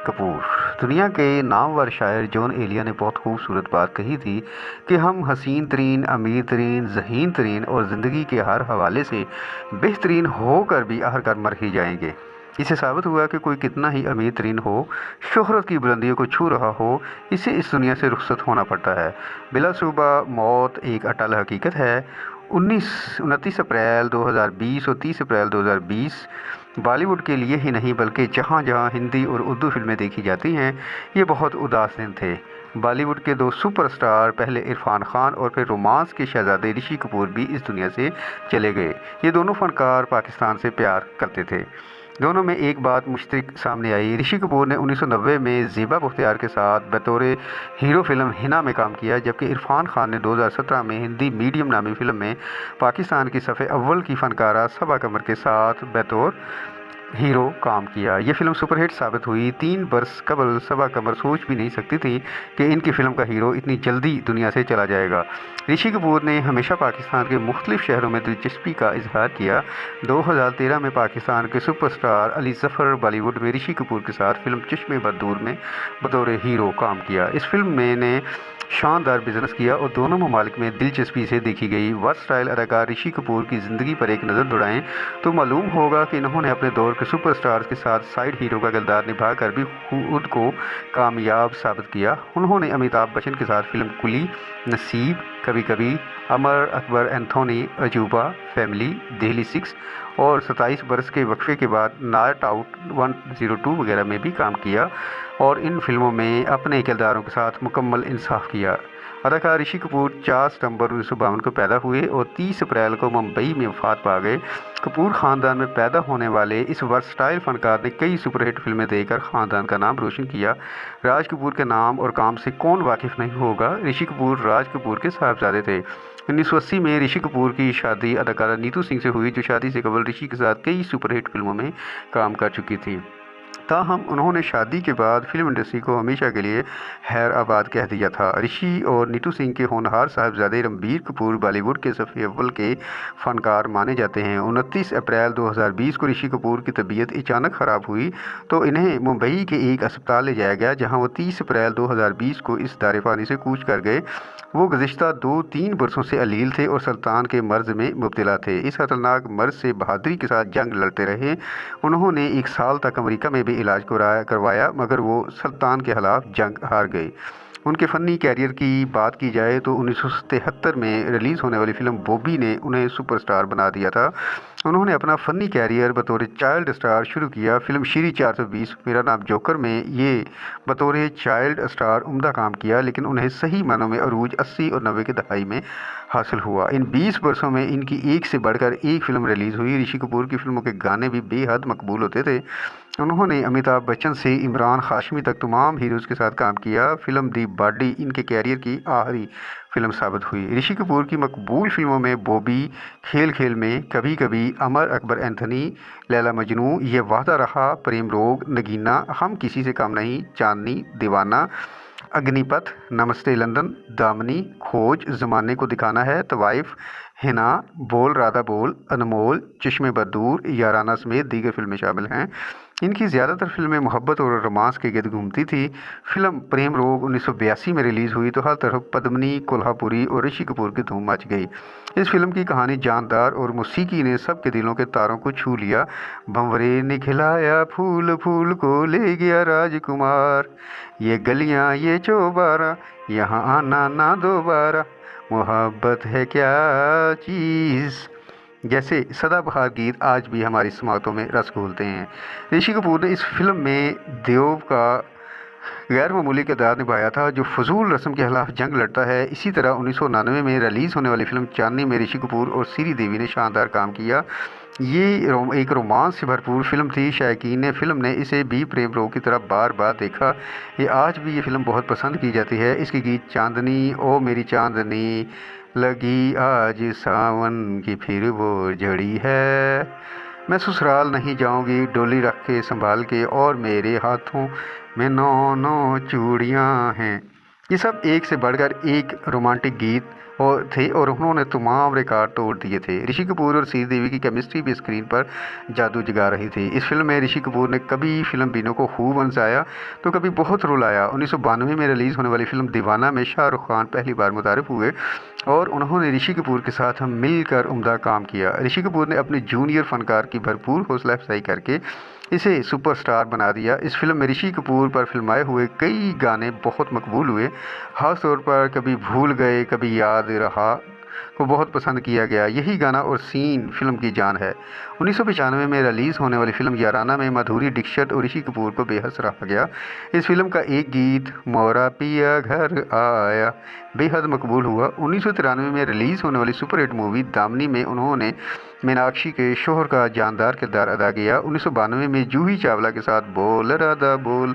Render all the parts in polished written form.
कपूर। दुनिया के नामवर शायर जॉन एलिया ने बहुत खूबसूरत बात कही थी कि हम हसीन तरीन, अमीर तरीन, ज़हीन तरीन और ज़िंदगी के हर हवाले से बेहतरीन होकर भी आखिरकार मर ही जाएंगे। इससे साबित हुआ कि कोई कितना ही अमीर तरीन हो, शोहरत की बुलंदियों को छू रहा हो, इसे इस दुनिया से रुखसत होना पड़ता है। बिलाशुबा मौत एक अटल हकीकत है। 29 अप्रैल 2020 और 30 अप्रैल 2020 बॉलीवुड के लिए ही नहीं बल्कि जहाँ जहाँ हिंदी और उर्दू फिल्में देखी जाती हैं, ये बहुत उदास दिन थे। बॉलीवुड के दो सुपरस्टार, पहले इरफान खान और फिर रोमांस के शहजादे ऋषि कपूर भी इस दुनिया से चले गए। ये दोनों फनकार पाकिस्तान से प्यार करते थे। दोनों में एक बात मुश्तरक सामने आई। ऋषि कपूर ने 1990 में ज़ेबा बख्तियार के साथ बतौर हीरो फिल्म हिना में काम किया, जबकि इरफान खान ने 2017 में हिंदी मीडियम नामी फिल्म में पाकिस्तान की सफ़े अव्वल की फ़नकारा सबा कमर के साथ बतौर हीरो काम किया। ये फिल्म सुपरहिट साबित हुई। 3 बरस कबल सबा कमर सोच भी नहीं सकती थी कि इनकी फिल्म का हीरो इतनी जल्दी दुनिया से चला जाएगा। ऋषि कपूर ने हमेशा पाकिस्तान के मुख्तलिफ शहरों में दिलचस्पी का इजहार किया। 2013 में पाकिस्तान के सुपरस्टार अली ज़फ़र बॉलीवुड में ऋषि कपूर के साथ फिल्म चश्मे बदूर में बतौर हीरो काम किया। इस फिल्म में ने शानदार बिजनेस किया और दोनों ममालिक में दिलचस्पी से देखी गई वर्सटाइल अदाकार ऋषि कपूर की ज़िंदगी पर एक नज़र दौड़ाएं तो मालूम होगा कि इन्होंने अपने दौर के सुपरस्टार्स के साथ साइड हीरो का किरदार निभाकर भी खुद को कामयाब साबित किया। उन्होंने अमिताभ बच्चन के साथ फिल्म कुली, नसीब, कभी कभी, अमर अकबर एंथोनी, अजूबा, फैमिली, दिल्ली 6 और 27 बरस के वक्फे के बाद नाइट आउट 102 वगैरह में भी काम किया और इन फिल्मों में अपने किरदारों के साथ मुकम्मल इंसाफ किया। अदाकार ऋषि कपूर 4 सितंबर 1952 को पैदा हुए और 30 अप्रैल को मुंबई में वफात पा गए। कपूर ख़ानदान में पैदा होने वाले इस वर्सटाइल फनकार ने कई सुपरहिट फिल्में देकर ख़ानदान का नाम रोशन किया। राज कपूर के नाम और काम से कौन वाकिफ़ नहीं होगा। ऋषि कपूर राज कपूर के साहबजादे थे। 1980 में ऋषि कपूर की शादी अदाकारा नीतू सिंह से हुई, जो शादी से कबल ऋषि के साथ कई सुपरहिट फिल्मों में काम कर चुकी थी। ताहम उन्होंने शादी के बाद फिल्म इंडस्ट्री को हमेशा के लिए हैर आबाद कह दिया था। ऋषि और नीतू सिंह के होनहार साहबजादे रणबीर कपूर बॉलीवुड के सफ़े अव्वल के फ़नकार माने जाते हैं। 29 अप्रैल 2020 को ऋषि कपूर की तबीयत अचानक ख़राब हुई तो इन्हें मुंबई के एक अस्पताल ले जाया गया, जहां वो 30 अप्रैल 2020 को इस दारेफ़ानी से कूच कर गए। वो गुज़िश्ता 2-3 बरसों से अलील थे और सुल्तान के मर्ज़ में मुब्तला थे। इस खतरनाक मर्ज़ से बहादुरी के साथ जंग लड़ते रहे। उन्होंने 1 साल तक अमेरिका में भी इलाज करवाया, मगर वो सुल्तान के खिलाफ जंग हार गए। उनके फ़नी कैरियर की बात की जाए तो 1973 में रिलीज़ होने वाली फ़िल्म बॉबी ने उन्हें सुपरस्टार बना दिया था। उन्होंने अपना फ़नी कैरियर बतौर चाइल्ड स्टार शुरू किया। फ़िल्म श्री 420 मेरा नाम जोकर में ये बतौर चाइल्ड स्टार उम्दा काम किया, लेकिन उन्हें सही मानों में अरूज 80 और 90 की दहाई में हासिल हुआ। इन 20 वर्षों में इनकी एक से बढ़कर एक फ़िल्म रिलीज़ हुई। ऋषि कपूर की फ़िल्मों के गाने भी बेहद मकबूल होते थे। उन्होंने अमिताभ बच्चन से इमरान हाशमी तक तमाम हीरोज़ के साथ काम किया। फ़िल्म दी बॉडी इनके कैरियर की आखिरी फिल्म साबित हुई। ऋषि कपूर की मकबूल फिल्मों में बॉबी, खेल खेल में, कभी कभी, अमर अकबर एंथोनी, लैला मजनू, ये वादा रहा, प्रेम रोग, नगीना, हम किसी से कम नहीं, चांदनी, दीवाना, अग्निपथ, नमस्ते लंदन, दामिनी, खोज, ज़माने को दिखाना है, तवाइफ, हिना, बोल राधा बोल, अनमोल, चश्मे बदूर, याराना समेत दीगर फिल्में शामिल हैं। इनकी ज़्यादातर फिल्में मोहब्बत और रोमांस के गिर्द घूमती थी। फिल्म प्रेम रोग 1982 में रिलीज़ हुई तो हर तरफ पद्मिनी, कोल्हापुरी और ऋषि कपूर की धूम मच गई। इस फिल्म की कहानी जानदार और मौसीकी ने सबके दिलों के तारों को छू लिया। भंवरे ने खिलाया फूल, फूल को ले गया राजकुमार, ये गलियां ये चौबारा, यहाँ आना ना दोबारा, मोहब्बत है क्या चीज़, जैसे सदाबहार गीत आज भी हमारी समातों में रस घोलते हैं। ऋषि कपूर ने इस फिल्म में देव का गैर मामूली किरदार निभाया था, जो फजूल रस्म के खिलाफ जंग लड़ता है। इसी तरह 1999 में रिलीज़ होने वाली फिल्म चांदनी में ऋषि कपूर और श्री देवी ने शानदार काम किया। ये एक रोमांस से भरपूर फिल्म थी। शायकीन ने फिल्म ने इसे भी प्रेम रोग की तरह बार बार देखा। ये आज भी ये फिल्म बहुत पसंद की जाती है। इसके गीत चांदनी ओ मेरी चांदनी लगी आज सावन की फिर वो झड़ी है, मैं ससुराल नहीं जाऊंगी डोली रख के संभाल के, और मेरे हाथों में 9 चूड़ियां हैं, ये सब एक से बढ़कर एक रोमांटिक गीत और थे और उन्होंने तमाम रिकॉर्ड तोड़ दिए थे। ऋषि कपूर और श्रीदेवी की केमिस्ट्री भी स्क्रीन पर जादू जगा रही थी। इस फिल्म में ऋषि कपूर ने कभी फिल्म बीनों को खूब हंसाया तो कभी बहुत रुलाया। 1992 में रिलीज़ होने वाली फिल्म दीवाना में शाहरुख खान पहली बार मुतारिफ हुए और उन्होंने ऋषि कपूर के साथ मिलकर उम्दा काम किया। ऋषि कपूर ने अपने जूनियर फनकार की भरपूर हौसला अफजाई करके इसे सुपरस्टार बना दिया। इस फिल्म में ऋषि कपूर पर फिल्माए हुए कई गाने बहुत मकबूल हुए। ख़ास तौर पर कभी भूल गए कभी याद रहा को बहुत पसंद किया गया। यही गाना और सीन फिल्म की जान है। 1995 में रिलीज़ होने वाली फिल्म याराना में माधुरी दीक्षित और ऋषि कपूर को बेहद सराहा गया। इस फिल्म का एक गीत मोरा पिया घर आया बेहद मकबूल हुआ। 1993 में रिलीज़ होने वाली सुपरहिट मूवी दामिनी में उन्होंने मीनाक्षी के शोहर का जानदार किरदार अदा किया। 1992 में जूही चावला के साथ बोल राधा बोल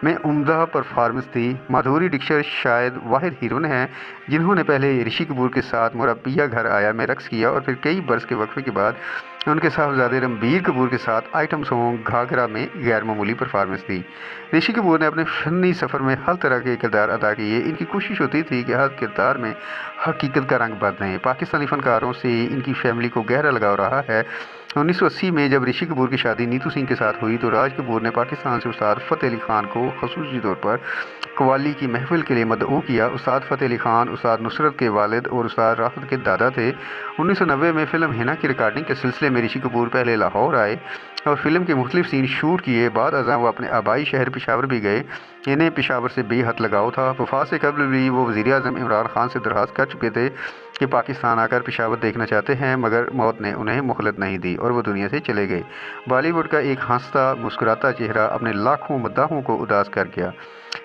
में उम्दा परफॉर्मेंस थी। माधुरी दीक्षित शायद वाहिद हीरोइन हैं जिन्होंने पहले ऋषि कपूर के साथ मोरा पिया घर आया में रक्स किया और फिर कई बरस के वक्फे के बाद उनके साहबजादे रणबीर कपूर के साथ आइटम सॉन्ग घाघरा में गैर मामूली परफॉर्मेंस दी। ऋषि कपूर ने अपने फनी सफ़र में हर तरह के किरदार अदा किए। इनकी कोशिश होती थी कि हर किरदार में हकीकत का रंग बदलें। पाकिस्तानी फनकारों से इनकी फैमिली को गहरा लगाव रहा है। 1980 में जब ऋषि कपूर की शादी नीतू सिंह के साथ हुई तो राज कपूर ने पाकिस्तान से उस्ताद फ़तेह अली खान को ख़ुसूसी तौर पर कव्वाली की महफिल के लिए मदऊ किया। उस्ताद फ़तेह अली खान उस्ताद नुसरत के वालिद और उस्ताद राहत के दादा थे। 1990 में फ़िल्म हिना की रिकॉर्डिंग के सिलसिले में ऋषि कपूर पहले लाहौर आए और फिल्म के मुख्तलिफ सीन शूट किए। बाद अज़ां वो अपने आबाई शहर पेशावर भी गए। इन्हें पेशावर से बेहद लगाव था। वफात से कबल भी वो वज़ीर आज़म इमरान खान से दरख्वास्त कर चुके थे कि पाकिस्तान आकर पेशावर देखना चाहते हैं, मगर मौत ने उन्हें मोहलत नहीं दी और वो दुनिया से चले गए। बॉलीवुड का एक हंसता मुस्कुराता चेहरा अपने लाखों मद्दाहों को उदास कर गया।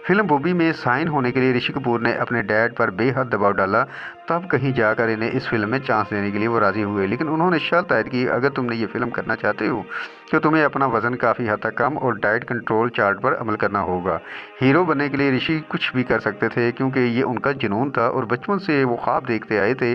फिल्म बॉबी में साइन होने के लिए ऋषि कपूर ने अपने डैड पर बेहद दबाव डाला, तब कहीं जाकर इन्हें इस फिल्म में चांस देने के लिए वो राज़ी हुए। लेकिन उन्होंने शर्त आयद की, अगर तुमने ये फिल्म करना चाहते हो तो तुम्हें अपना वज़न काफ़ी हद तक कम और डाइट कंट्रोल चार्ट पर अमल करना होगा। हीरो बनने के लिए ऋषि कुछ भी कर सकते थे क्योंकि ये उनका जुनून था और बचपन से वो ख्वाब देखते आए थे।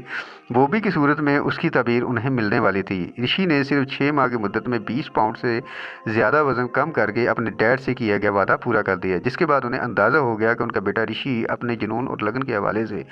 बॉबी की सूरत में उसकी ताबीर उन्हें मिलने वाली थी। ऋषि ने सिर्फ 6 माह की मुद्दत में 20 पाउंड से ज़्यादा वज़न कम करके अपने डैड से किया गया वादा पूरा कर दिया, जिसके बाद उन्हें अंदाज़ा हो गया कि उनका बेटा ऋषि अपने जुनून और लगन के हवाले से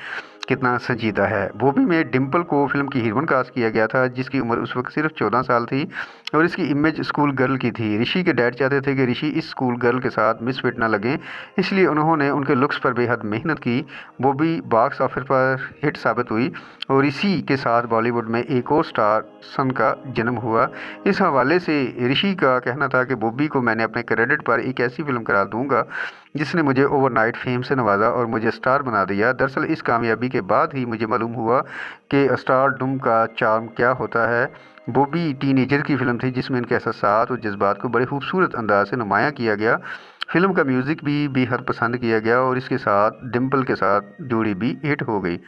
कितना संजीदा है। बॉबी में डिम्पल को फिल्म की हीरोइन कास्ट किया गया था, जिसकी उम्र उस वक्त सिर्फ 14 साल थी और इसकी इमेज स्कूल गर्ल की थी। ऋषि के डैड चाहते थे कि ऋषि इस स्कूल गर्ल के साथ मिसफिट ना लगें, इसलिए उन्होंने उनके लुक्स पर बेहद मेहनत की। बॉबी बॉक्स ऑफिस पर हिट साबित हुई और इसी के साथ बॉलीवुड में एक और स्टार सन का जन्म हुआ। इस हवाले से ऋषि का कहना था कि बॉबी को मैंने अपने क्रेडिट पर एक ऐसी फिल्म करा दूंगा जिसने मुझे ओवरनाइट फेम से नवाजा और मुझे स्टार बना दिया। दरअसल इस कामयाबी के बाद ही मुझे मालूम हुआ कि स्टारडम का चार्म क्या होता है। बॉबी टीनेजर की फिल्म थी जिसमें इनके एहसास और जज्बात को बड़े खूबसूरत अंदाज से नुमायाँ किया गया। फिल्म का म्यूज़िक भी बेहद पसंद किया गया और इसके साथ डिम्पल के साथ जोड़ी भी हिट हो गई।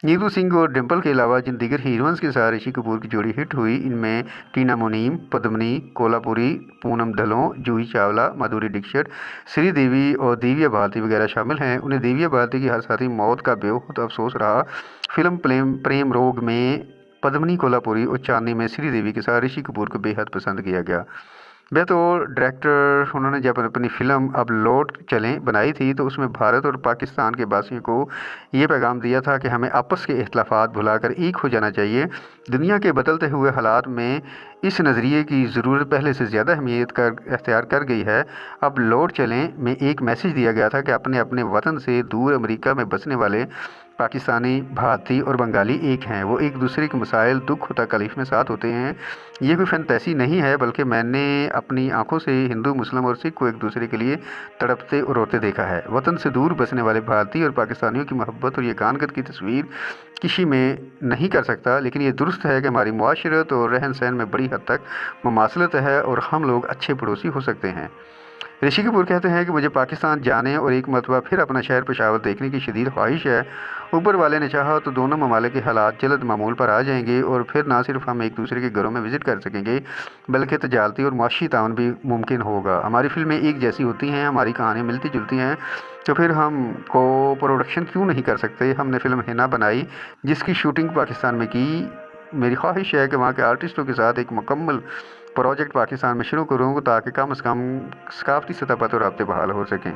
नीतू सिंह और डिम्पल के अलावा जिन दीगर हीरोइंस के साथ ऋषि कपूर की जोड़ी हिट हुई, इनमें टीना मुनीम, पद्मिनी कोल्हापुरी, पूनम ढिल्लों, जूही चावला, माधुरी दीक्षित, श्रीदेवी और दिव्या भारती वगैरह शामिल हैं। उन्हें दिव्या भारती की हर साथी मौत का बेहद अफसोस रहा। फिल्म प्रेम रोग में पद्मिनी कोल्हापुरी और चांदनी में श्रीदेवी के साथ ऋषि कपूर को बेहद पसंद किया गया। बतौर डायरेक्टर उन्होंने जब अपनी फ़िल्म अब लौट चलें बनाई थी तो उसमें भारत और पाकिस्तान के वासियों को ये पैगाम दिया था कि हमें आपस के इख्तलाफात भुलाकर एक हो जाना चाहिए। दुनिया के बदलते हुए हालात में इस नज़रिए की ज़रूरत पहले से ज़्यादा अहमियत कर अख्तियार कर गई है। अब लौट चलें में एक मैसेज दिया गया था कि अपने अपने वतन से दूर अमेरिका में बसने वाले पाकिस्तानी, भारतीय और बंगाली एक हैं। वो एक दूसरे के मसाइल, दुख और तकलीफ़ में साथ होते हैं। ये कोई फैंटेसी नहीं है, बल्कि मैंने अपनी आंखों से हिंदू, मुस्लिम और सिख को एक दूसरे के लिए तड़पते और रोते देखा है। वतन से दूर बसने वाले भारतीय और पाकिस्तानियों की मोहब्बत और यगानगत की तस्वीर किसी में नहीं कर सकता, लेकिन ये दुरुस्त है कि हमारी मुआशरत और रहन सहन में बड़ी हद तक मुमासलत है और हम लोग अच्छे पड़ोसी हो सकते हैं। ऋषि कपूर कहते हैं कि मुझे पाकिस्तान जाने और एक मरतबा फिर अपना शहर पेशावर देखने की शदीद ख्वाहिश है। ऊपर वाले ने चाहा तो दोनों ममालिक के हालात जल्द मामूल पर आ जाएंगे और फिर ना सिर्फ हम एक दूसरे के घरों में विज़िट कर सकेंगे बल्कि तजारती और माशी ताउन भी मुमकिन होगा। हमारी फिल्में एक जैसी होती हैं, हमारी कहानियाँ मिलती जुलती हैं, तो फिर हम को प्रोडक्शन क्यों नहीं कर सकते। हमने फ़िल्म हिना बनाई जिसकी शूटिंग पाकिस्तान में की। मेरी ख्वाहिश है कि वहाँ के आर्टिस्टों के साथ एक मुकम्मल प्रोजेक्ट पाकिस्तान में शुरू करूँ ताकि कम से कम सकाफती सतह पर तो राब्ते बहाल हो सकें।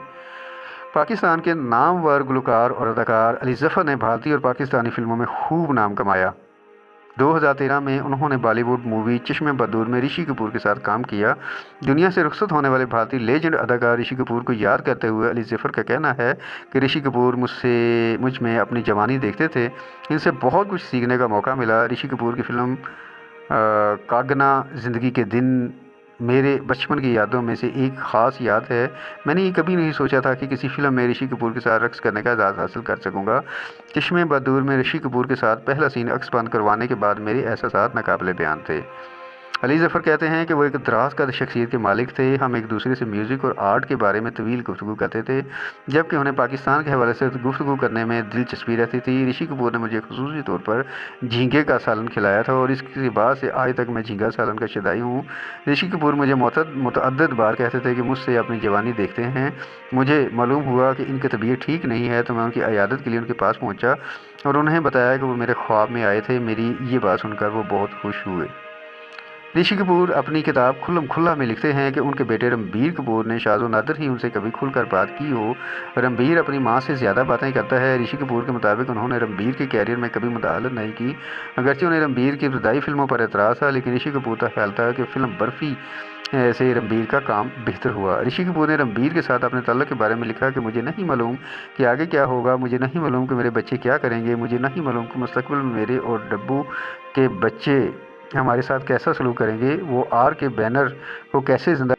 पाकिस्तान के नामवर गुलकार और अदाकार अली ज़फ़र ने भारतीय और पाकिस्तानी फ़िल्मों में खूब नाम कमाया। 2013 में उन्होंने बॉलीवुड मूवी चश्मे बदूर में ऋषि कपूर के साथ काम किया। दुनिया से रुखसत होने वाले भारतीय लेजेंड अदाकार ऋषि कपूर को याद करते हुए अली ज़फ़र का कहना है कि ऋषि कपूर मुझ में अपनी जवानी देखते थे। इनसे बहुत कुछ सीखने का मौका मिला। ऋषि कपूर की फ़िल्म कागना ज़िंदगी के दिन मेरे बचपन की यादों में से एक ख़ास याद है। मैंने ये कभी नहीं सोचा था कि किसी फ़िल्म में ऋषि कपूर के साथ रक़्स करने का एजाज़ हासिल कर सकूँगा। चश्मे बदूर में ऋषि कपूर के साथ पहला सीन अक्स बंद करवाने के बाद मेरे एहसासात नाकाबिले बयान थे। अली ज़फ़र कहते हैं कि वो एक दराज़ कद शख्सियत के मालिक थे। हम एक दूसरे से म्यूज़िक और आर्ट के बारे में तवील गुफ्तगू करते थे, जबकि उन्हें पाकिस्तान के हवाले से गुफ्तगू करने में दिलचस्पी रहती थी। ऋषि कपूर ने मुझे ख़ुसूसी तौर पर झींगे का सालन खिलाया था और इसके बाद से आज तक मैं झींगा सालन का शदाई हूँ। ऋषि कपूर मुझे मुतअद्दिद बार कहते थे कि मुझसे अपनी जवानी देखते हैं। मुझे मालूम हुआ कि इनकी तबीयत ठीक नहीं है, तो मैं उनकी इयादत के लिए उनके पास पहुँचा और उन्हें बताया कि वो मेरे ख्वाब में आए थे। मेरी ये बात सुनकर वो बहुत खुश हुए। ऋषि कपूर अपनी किताब खुल्लम खुल्ला में लिखते हैं कि उनके बेटे रणबीर कपूर ने शाज़ो नादिर ही उनसे कभी खुलकर बात की हो। रणबीर अपनी मां से ज़्यादा बातें करता है। ऋषि कपूर के मुताबिक उन्होंने रणबीर के कैरियर में कभी मुदाखलत नहीं की। अगरचे उन्हें रणबीर की इब्तदाई फ़िल्मों पर एतराज़ था, लेकिन ऋषि कपूर का ख्याल था कि फ़िल्म बर्फ़ी से रणबीर का काम बेहतर हुआ। ऋषि कपूर ने रणबीर के साथ अपने ताल्लुक़ के बारे में लिखा कि मुझे नहीं मालूम कि आगे क्या होगा, मुझे नहीं मालूम कि मेरे बच्चे क्या करेंगे, मुझे नहीं मालूम कि मुस्तक़बिल में मेरे और डब्बू के बच्चे हमारे साथ कैसा सलूक करेंगे, वो आर के बैनर को कैसे ज़िंदा